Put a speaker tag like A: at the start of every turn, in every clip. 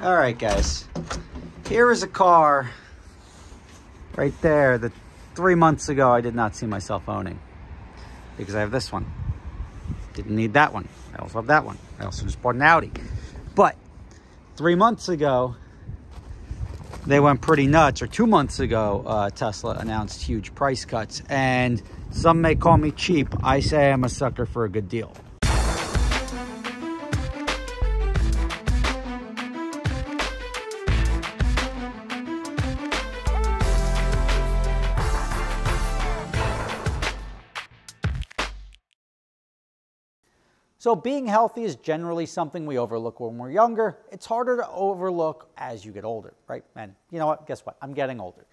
A: All right, guys. Here is a car right there that 3 months ago I did not see myself owning because I have this one. Didn't need that one. I also have that one. I also just bought an Audi. But 3 months ago, they went pretty nuts. Or 2 months ago, Tesla announced huge price cuts. And some may call me cheap. I say I'm a sucker for a good deal. So being healthy is generally something we overlook when we're younger. It's harder to overlook as you get older, right? And you know what? Guess what? I'm getting older.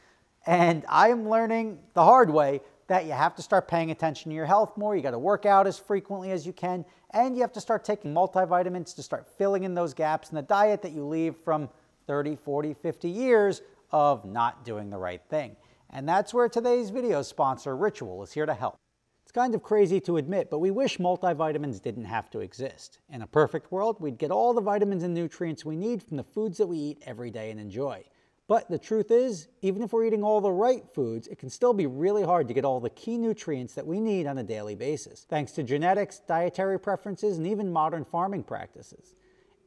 A: And I'm learning the hard way that you have to start paying attention to your health more. You got to work out as frequently as you can. And you have to start taking multivitamins to start filling in those gaps in the diet that you leave from 30, 40, 50 years of not doing the right thing. And that's where today's video sponsor, Ritual, is here to help. It's kind of crazy to admit, but we wish multivitamins didn't have to exist. In a perfect world, we'd get all the vitamins and nutrients we need from the foods that we eat every day and enjoy. But the truth is, even if we're eating all the right foods, it can still be really hard to get all the key nutrients that we need on a daily basis, thanks to genetics, dietary preferences, and even modern farming practices.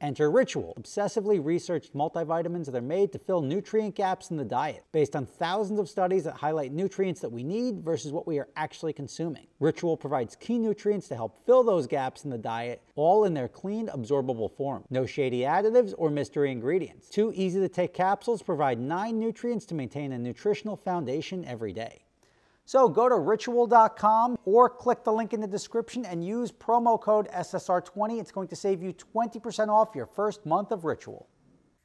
A: Enter Ritual, obsessively researched multivitamins that are made to fill nutrient gaps in the diet, based on thousands of studies that highlight nutrients that we need versus what we are actually consuming. Ritual provides key nutrients to help fill those gaps in the diet, all in their clean, absorbable form. No shady additives or mystery ingredients. 2 easy-to-take capsules provide 9 nutrients to maintain a nutritional foundation every day. So go to ritual.com or click the link in the description and use promo code SSR20. It's going to save you 20% off your first month of Ritual.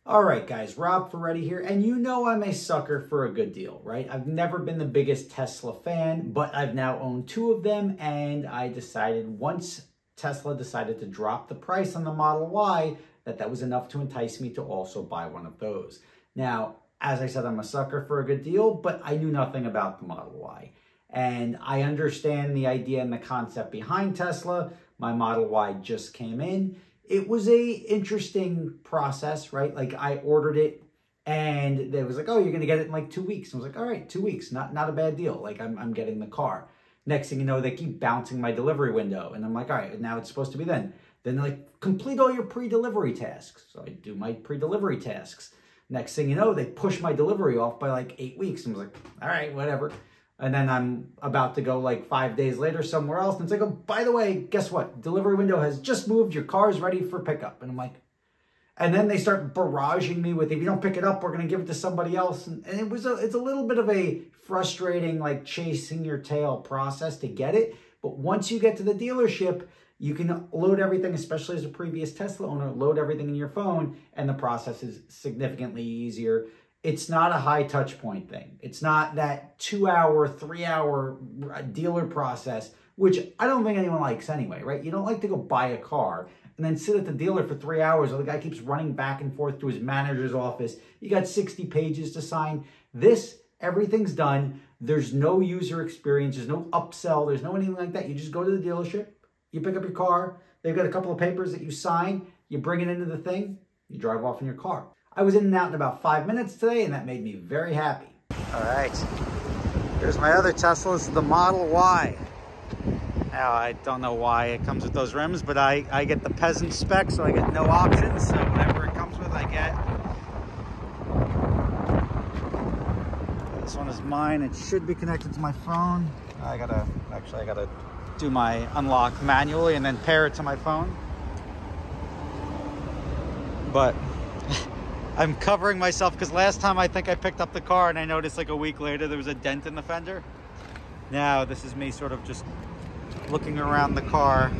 A: All right, guys, Rob Ferretti here, and you know I'm a sucker for a good deal, right? I've never been the biggest Tesla fan, but I've now owned 2 of them, and I decided once Tesla decided to drop the price on the Model Y, that was enough to entice me to also buy one of those. Now, as I said, I'm a sucker for a good deal, but I knew nothing about the Model Y. And I understand the idea and the concept behind Tesla. My Model Y just came in. It was a interesting process, right? Like I ordered it and they was like, oh, you're going to get it in like 2 weeks. I was like, all right, 2 weeks, not a bad deal. Like I'm getting the car. Next thing you know, they keep bouncing my delivery window. And I'm like, all right, now it's supposed to be then. Then they're like, complete all your pre-delivery tasks. So I do my pre-delivery tasks. Next thing you know, they push my delivery off by like 8 weeks. And I was like, all right, whatever. And then I'm about to go like 5 days later somewhere else. And it's like, oh, by the way, guess what? Delivery window has just moved. Your car's ready for pickup. And I'm like, and then they start barraging me with, if you don't pick it up, we're going to give it to somebody else. And it's a little bit of a frustrating, like chasing your tail process to get it. But once you get to the dealership, you can load everything, especially as a previous Tesla owner, load everything in your phone, and the process is significantly easier. It's not a high touch point thing. It's not that 2-hour, 3-hour dealer process, which I don't think anyone likes anyway, right? You don't like to go buy a car and then sit at the dealer for 3 hours while the guy keeps running back and forth to his manager's office. You got 60 pages to sign. This, everything's done. There's no user experience. There's no upsell. There's no anything like that. You just go to the dealership. You pick up your car, they've got a couple of papers that you sign, you bring it into the thing, you drive off in your car. I was in and out in about 5 minutes today, and that made me very happy. All right, here's my other Tesla. This is the Model Y. Now, I don't know why it comes with those rims, but I get the peasant spec, so I get no options, so whatever it comes with, I get. This one is mine. It should be connected to my phone. I gotta do my unlock manually and then pair it to my phone. But I'm covering myself because last time I think I picked up the car and I noticed like a week later there was a dent in the fender. Now this is me sort of just looking around the car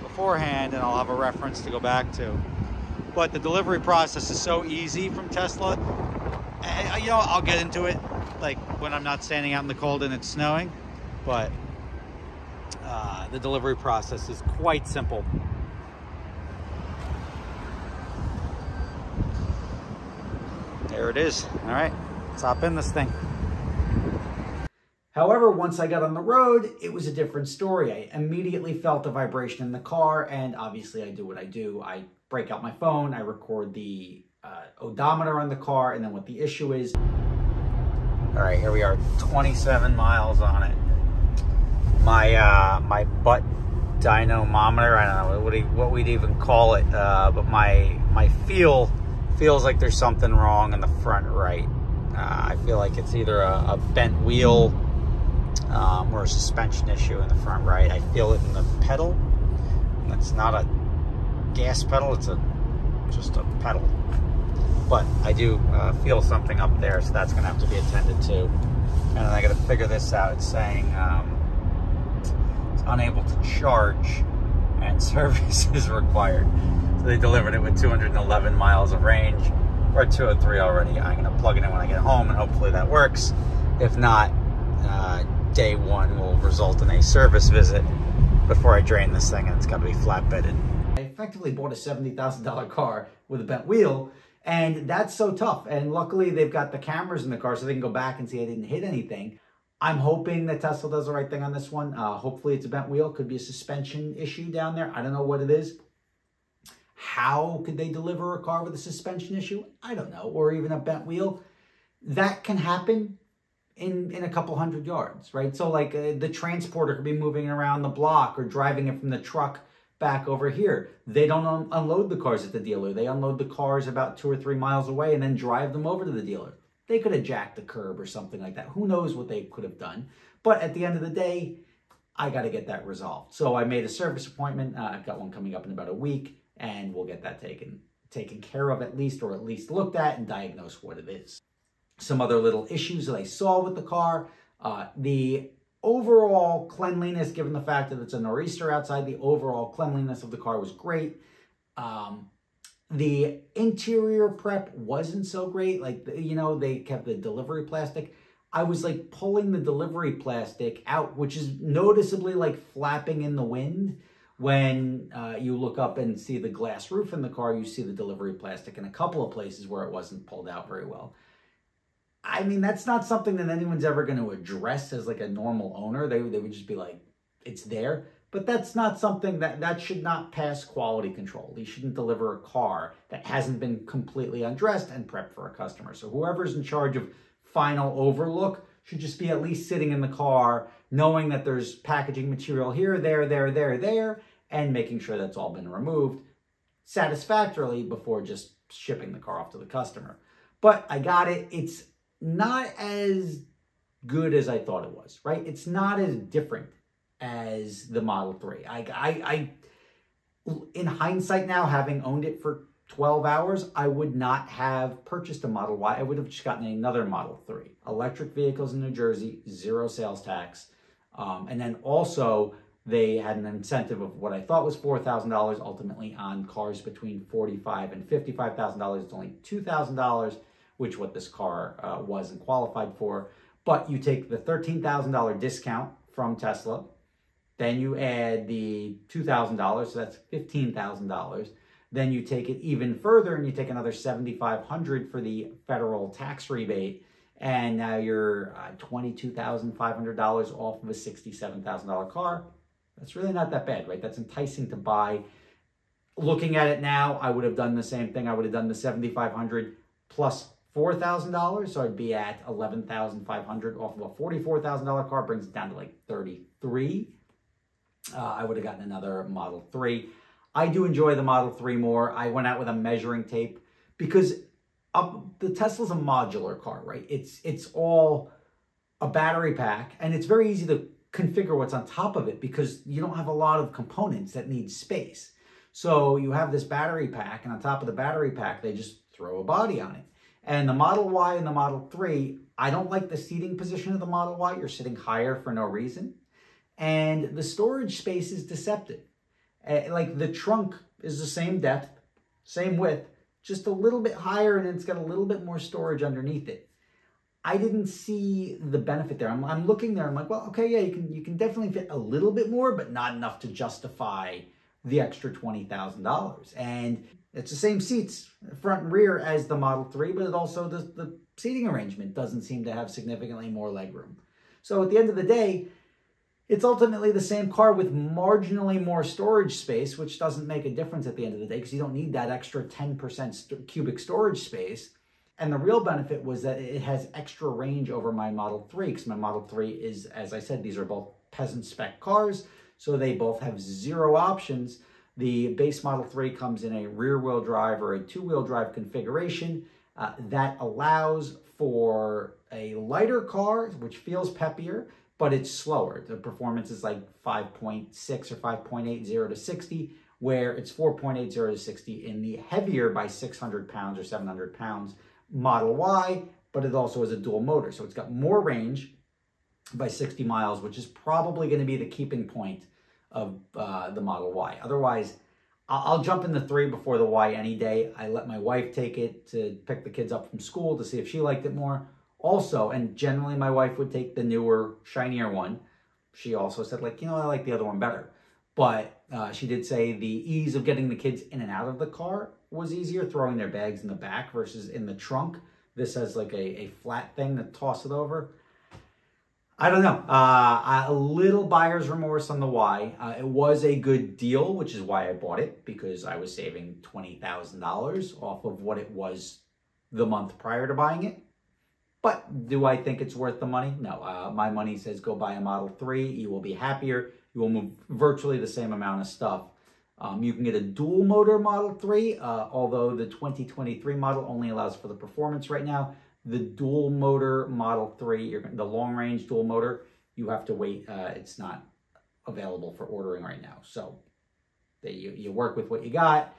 A: beforehand, and I'll have a reference to go back to. But the delivery process is so easy from Tesla. And, you know, I'll get into it like when I'm not standing out in the cold and it's snowing, but the delivery process is quite simple. There it is. All right, let's hop in this thing. However, once I got on the road, it was a different story. I immediately felt the vibration in the car, and obviously I do what I do. I break out my phone, I record the odometer on the car, and then what the issue is. All right, here we are, 27 miles on it. My butt dynamometer, I don't know what we'd even call it, but my feels like there's something wrong in the front right. I feel like it's either a bent wheel or a suspension issue in the front right. I feel it in the pedal. It's not a gas pedal, it's just a pedal. But I do feel something up there, so that's going to have to be attended to. And then I got to figure this out. It's saying it's unable to charge and service is required. So they delivered it with 211 miles of range. We're at 203 already. I'm going to plug it in when I get home, and hopefully that works. If not, day one will result in a service visit before I drain this thing, and it's got to be flatbedded. I effectively bought a $70,000 car with a bent wheel, and that's so tough. And luckily they've got the cameras in the car so they can go back and see I didn't hit anything. I'm hoping that Tesla does the right thing on this one. Hopefully it's a bent wheel. Could be a suspension issue down there. I don't know what it is. How could they deliver a car with a suspension issue? I don't know. Or even a bent wheel. That can happen in a couple hundred yards, right? So like the transporter could be moving around the block or driving it from the truck back over here. They don't unload the cars at the dealer. They unload the cars about 2 or 3 miles away and then drive them over to the dealer. They could have jacked the curb or something like that. Who knows what they could have done? But at the end of the day, I got to get that resolved. So I made a service appointment. I've got one coming up in about a week, and we'll get that taken care of at least, or at least looked at and diagnosed what it is. Some other little issues that I saw with the car. The overall cleanliness, given the fact that it's a nor'easter outside, the overall cleanliness of the car was great. The interior prep wasn't so great. Like, you know, they kept the delivery plastic. I was like pulling the delivery plastic out, which is noticeably like flapping in the wind. When you look up and see the glass roof in the car, you see the delivery plastic in a couple of places where it wasn't pulled out very well. I mean, that's not something that anyone's ever going to address as like a normal owner. They would just be like, it's there. But that's not something that should not pass quality control. You shouldn't deliver a car that hasn't been completely undressed and prepped for a customer. So whoever's in charge of final overlook should just be at least sitting in the car, knowing that there's packaging material here, there, and making sure that's all been removed satisfactorily before just shipping the car off to the customer. But I got it. It's not as good as I thought it was, right? It's not as different as the Model 3. In hindsight now, having owned it for 12 hours, I would not have purchased a Model Y. I would have just gotten another Model 3. Electric vehicles in New Jersey, 0 sales tax. And then also they had an incentive of what I thought was $4,000. Ultimately on cars between $45,000 and $55,000, it's only $2,000, which what this car wasn't qualified for. But you take the $13,000 discount from Tesla, then you add the $2,000, so that's $15,000. Then you take it even further and you take another $7,500 for the federal tax rebate, and now you're $22,500 off of a $67,000 car. That's really not that bad, right? That's enticing to buy. Looking at it now, I would have done the same thing. I would have done the $7,500 plus $4,000, so I'd be at $11,500 off of a $44,000 car, brings it down to like $33,000. I would have gotten another Model 3. I do enjoy the Model 3 more. I went out with a measuring tape because the Tesla's a modular car, right? It's all a battery pack, and it's very easy to configure what's on top of it because you don't have a lot of components that need space. So you have this battery pack, and on top of the battery pack, they just throw a body on it. And the Model Y and the Model 3, I don't like the seating position of the Model Y. You're sitting higher for no reason. And the storage space is deceptive. Like the trunk is the same depth, same width, just a little bit higher, and it's got a little bit more storage underneath it. I didn't see the benefit there. I'm looking there, I'm like, well, okay, yeah, you can definitely fit a little bit more, but not enough to justify the extra $20,000. And it's the same seats, front and rear, as the Model 3, but it also, the seating arrangement doesn't seem to have significantly more legroom. So at the end of the day,
B: It's ultimately the same car with marginally more storage space, which doesn't make a difference at the end of the day because you don't need that extra 10% cubic storage space. And the real benefit was that it has extra range over my Model 3 because my Model 3 is, as I said, these are both peasant spec cars, so they both have 0 options. The base Model 3 comes in a rear-wheel drive or a two-wheel drive configuration that allows for a lighter car, which feels peppier, but it's slower. The performance is like 5.6 or 5.80 to 60, where it's 4.80 to 60 in the heavier by 600 pounds or 700 pounds Model Y, but it also has a dual motor. So it's got more range by 60 miles, which is probably going to be the keeping point of the Model Y. Otherwise, I'll jump in the 3 before the Y any day. I let my wife take it to pick the kids up from school to see if she liked it more. Also, and generally my wife would take the newer, shinier one. She also said, like, you know, I like the other one better. But she did say the ease of getting the kids in and out of the car was easier, throwing their bags in the back versus in the trunk. This has like a flat thing to toss it over. I don't know. A little buyer's remorse on the Y. It was a good deal, which is why I bought it, because I was saving $20,000 off of what it was the month prior to buying it. But do I think it's worth the money? No. My money says go buy a Model 3. You will be happier. You will move virtually the same amount of stuff. You can get a dual motor Model 3, although the 2023 model only allows for the performance right now. The dual motor Model 3, the long range dual motor, you have to wait. It's not available for ordering right now. So you work with what you got.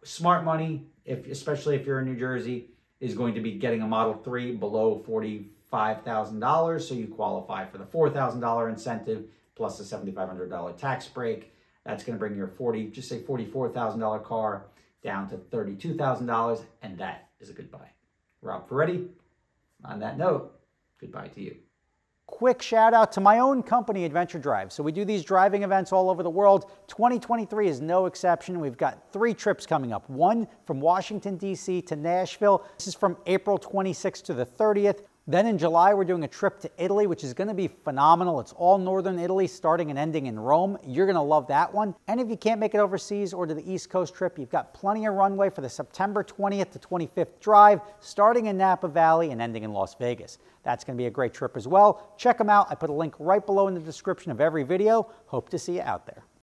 B: Smart money, especially if you're in New Jersey, is going to be getting a Model 3 below $45,000. So you qualify for the $4,000 incentive plus the $7,500 tax break. That's going to bring your just say $44,000 car down to $32,000. And that is a good buy. Rob Ferretti, on that note, goodbye to you.
A: Quick shout out to my own company, Adventure Drive. So we do these driving events all over the world. 2023 is no exception. We've got 3 trips coming up. One from Washington, D.C. to Nashville. This is from April 26th to the 30th. Then in July, we're doing a trip to Italy, which is going to be phenomenal. It's all northern Italy, starting and ending in Rome. You're going to love that one. And if you can't make it overseas or to the East Coast trip, you've got plenty of runway for the September 20th to 25th drive, starting in Napa Valley and ending in Las Vegas. That's going to be a great trip as well. Check them out. I put a link right below in the description of every video. Hope to see you out there.